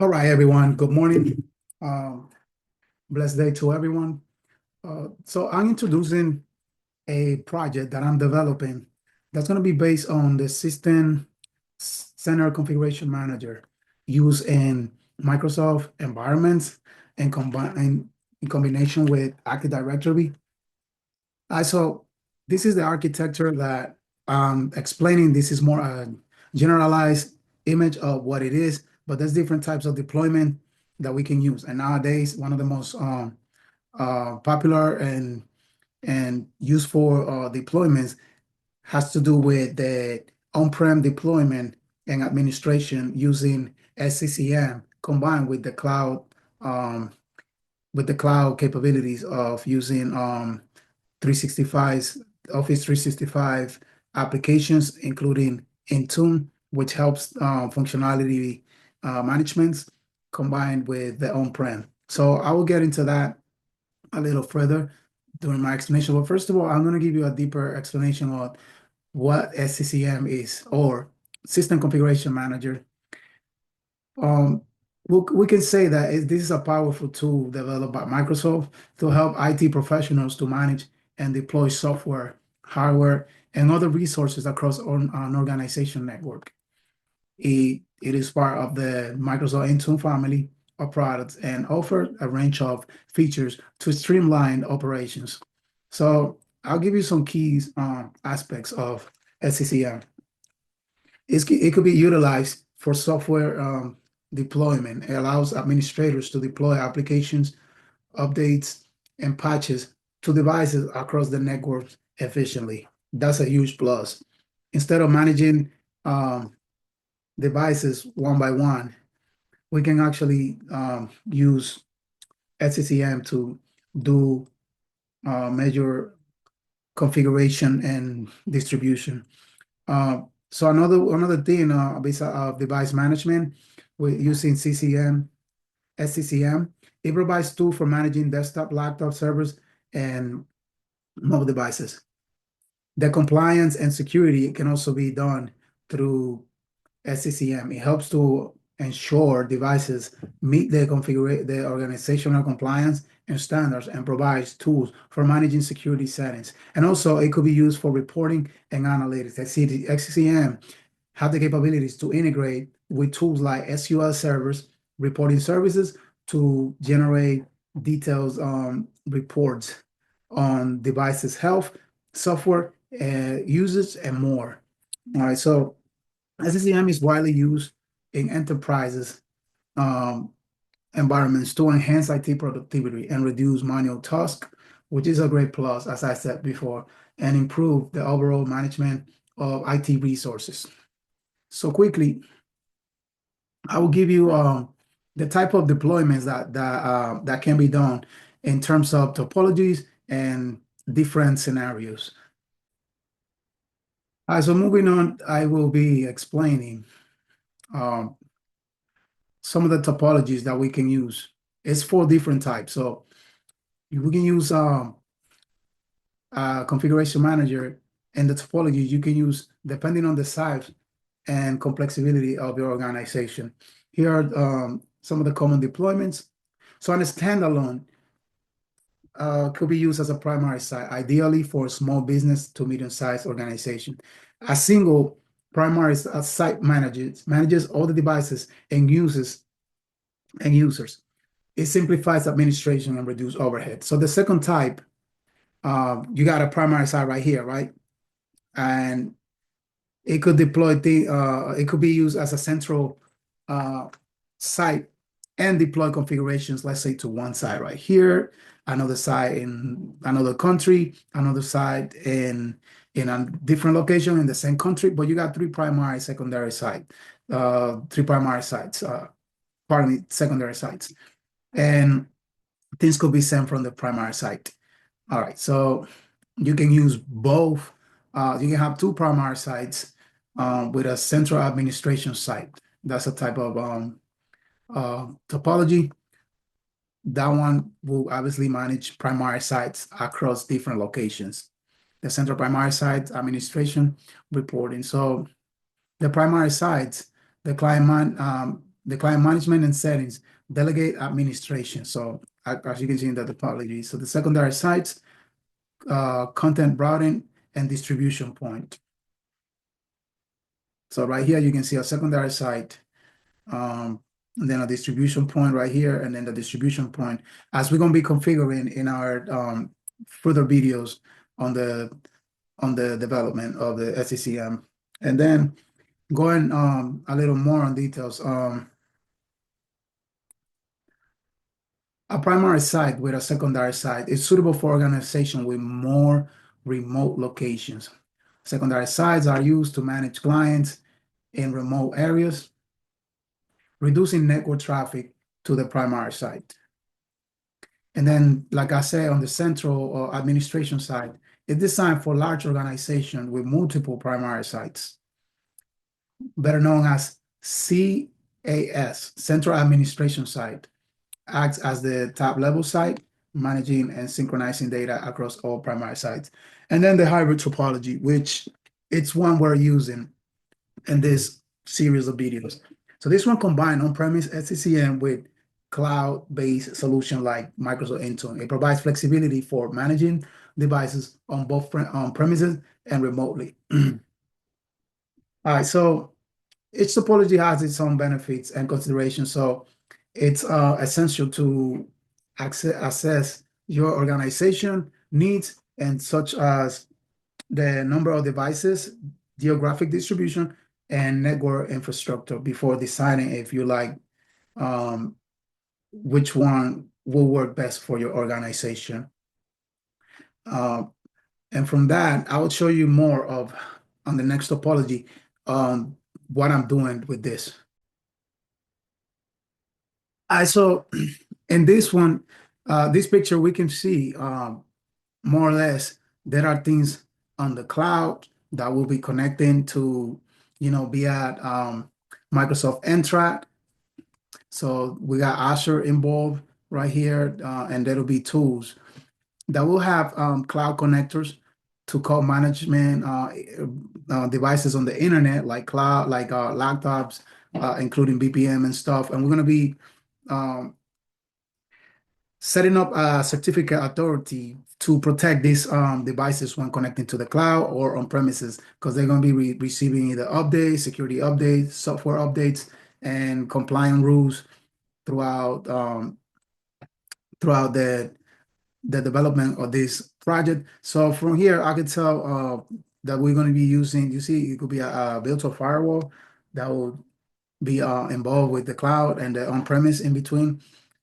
All right, everyone. Good morning. Blessed day to everyone. So I'm introducing a project that I'm developing that's going to be based on the System Center Configuration Manager used in Microsoft environments and combine in combination with Active Directory. So this is the architecture that I'm explaining. This is more a generalized image of what it is, but there's different types of deployment that we can use. And nowadays, one of the most popular and useful deployments has to do with the on-prem deployment and administration using SCCM combined with the cloud capabilities of using 365 Office 365 applications, including Intune, which helps functionality management combined with the on-prem. So I will get into that a little further during my explanation. But first of all, I'm going to give you a deeper explanation of what SCCM is, or System Configuration Manager. We can say that this is a powerful tool developed by Microsoft to help IT professionals to manage and deploy software, hardware, and other resources across an organization network. It is part of the Microsoft Intune family of products and offers a range of features to streamline operations. So I'll give you some key aspects of SCCM. It could be utilized for software deployment. It allows administrators to deploy applications, updates, and patches to devices across the network efficiently. That's a huge plus. Instead of managing devices one by one, we can actually use SCCM to do major configuration and distribution. So another thing besides device management, we're using SCCM. It provides tools for managing desktop, laptop servers, and mobile devices. The compliance and security can also be done through SCCM. It helps to ensure devices meet the organizational compliance and standards, and provides tools for managing security settings. And also, it could be used for reporting and analytics. SCCM have the capabilities to integrate with tools like SQL servers, reporting services to generate details on reports on devices' health, software usage, and more. All right, so SCCM is widely used in enterprises environments to enhance IT productivity and reduce manual tasks, which is a great plus, as I said before, and improve the overall management of IT resources. So quickly, I will give you the type of deployments that can be done in terms of topologies and different scenarios. So moving on, I will be explaining some of the topologies that we can use. It's 4 different types. So we can use configuration manager, and the topology you can use depending on the size and complexity of your organization. Here are some of the common deployments. So on a standalone, could be used as a primary site, ideally for a small business to medium-sized organization. A single primary site manages all the devices and users. It simplifies administration and reduce overhead. So the second type, you got a primary site right here, right? And it could it could be used as a central site and deploy configurations, let's say to one site right here, another site in another country, another site in a different location in the same country, but you got 3 primary, secondary sites, 3 primary sites, secondary sites. And things could be sent from the primary site. All right, so you can use both. You can have 2 primary sites with a central administration site. That's a type of topology. That one will obviously manage primary sites across different locations. The central primary site administration reporting. So the primary sites, the client the client management and settings, delegate administration. So as you can see in the topology, so the secondary sites, content routing, and distribution point. So right here, you can see a secondary site, and then a distribution point right here, and then the distribution point, as we're going to be configuring in our further videos on the development of the SCCM. And then going a little more on details, a primary site with a secondary site is suitable for organization with more remote locations. Secondary sites are used to manage clients in remote areas, reducing network traffic to the primary site. And then, like I said, on the central or administration side, it's designed for large organizations with multiple primary sites, better known as CAS, Central Administration Site, acts as the top level site, managing and synchronizing data across all primary sites. And then the hybrid topology, which it's one we're using in this series of videos. So this one combined on-premise SCCM with cloud-based solution like Microsoft Intune. It provides flexibility for managing devices on both on-premises and remotely. All right, so each topology has its own benefits and considerations. So it's essential to assess your organization needs, and such as the number of devices, geographic distribution, and network infrastructure before deciding if you like which one will work best for your organization. And from that, I will show you more of on the next topology what I'm doing with this. So in this one, this picture, we can see more or less there are things on the cloud that will be connecting to, via Microsoft Entra. So we got Azure involved right here, and there'll be tools that will have cloud connectors to call management devices on the internet, like cloud, like laptops, including BPM and stuff. And we're going to be setting up a certificate authority to protect these devices when connecting to the cloud or on premises, because they're going to be receiving either updates, security updates, software updates, and compliance rules throughout the development of this project. So from here, I could tell that we're going to be using, you see, it could be a virtual firewall that will be involved with the cloud and the on-premise in between.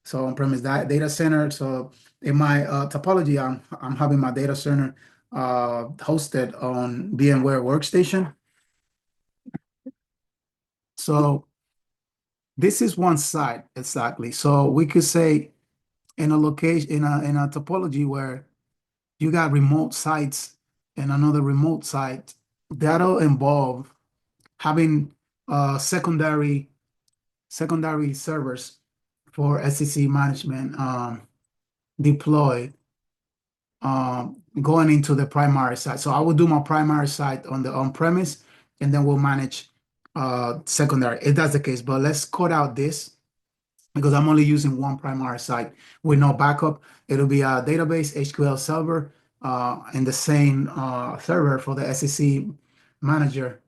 So on-premise data center. So in my topology, I'm having my data center hosted on VMware Workstation. So this is one side exactly. So we could say in a location in a topology where you got remote sites and another remote site, that'll involve having secondary servers for SCC management deployed going into the primary site. So I will do my primary site on the on-premise, and then we'll manage secondary if that's the case. But let's cut out this because I'm only using one primary site with no backup. It'll be a database HQL server in the same server for the SCC manager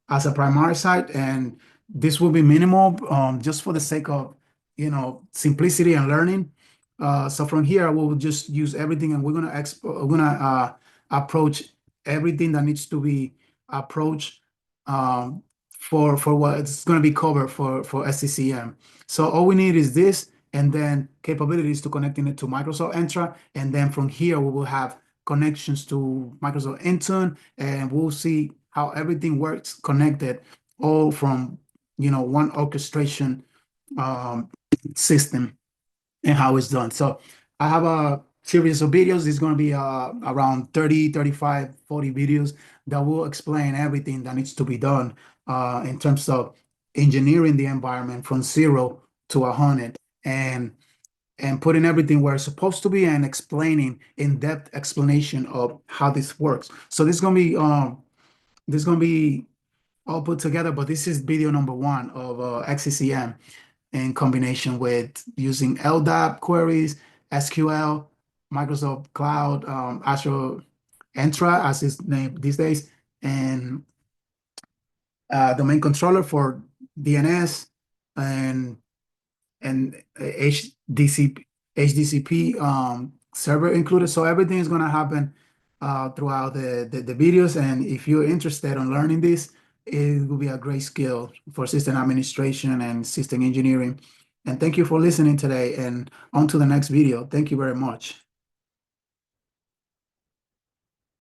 as a primary site, and this will be minimal just for the sake of simplicity and learning. So from here, we'll just use everything, and we're gonna approach everything that needs to be approached for what it's gonna be covered for SCCM. So all we need is this, and then capabilities to connecting it to Microsoft Entra, and then from here we will have connections to Microsoft Intune, and we'll see how everything works connected, all from one orchestration system and how it's done. So I have a series of videos. It's going to be around 30, 35, 40 videos that will explain everything that needs to be done in terms of engineering the environment from 0 to 100 and putting everything where it's supposed to be and explaining in-depth explanation of how this works. So this is going to be all put together, but this is video number 1 of SCCM. in combination with using LDAP queries, SQL, Microsoft Cloud, Azure Entra, as it's named these days, and domain controller for DNS and HDCP server included. So everything is going to happen throughout the videos. And if you're interested in learning this, it will be a great skill for system administration and system engineering. And thank you for listening today, and on to the next video. Thank you very much.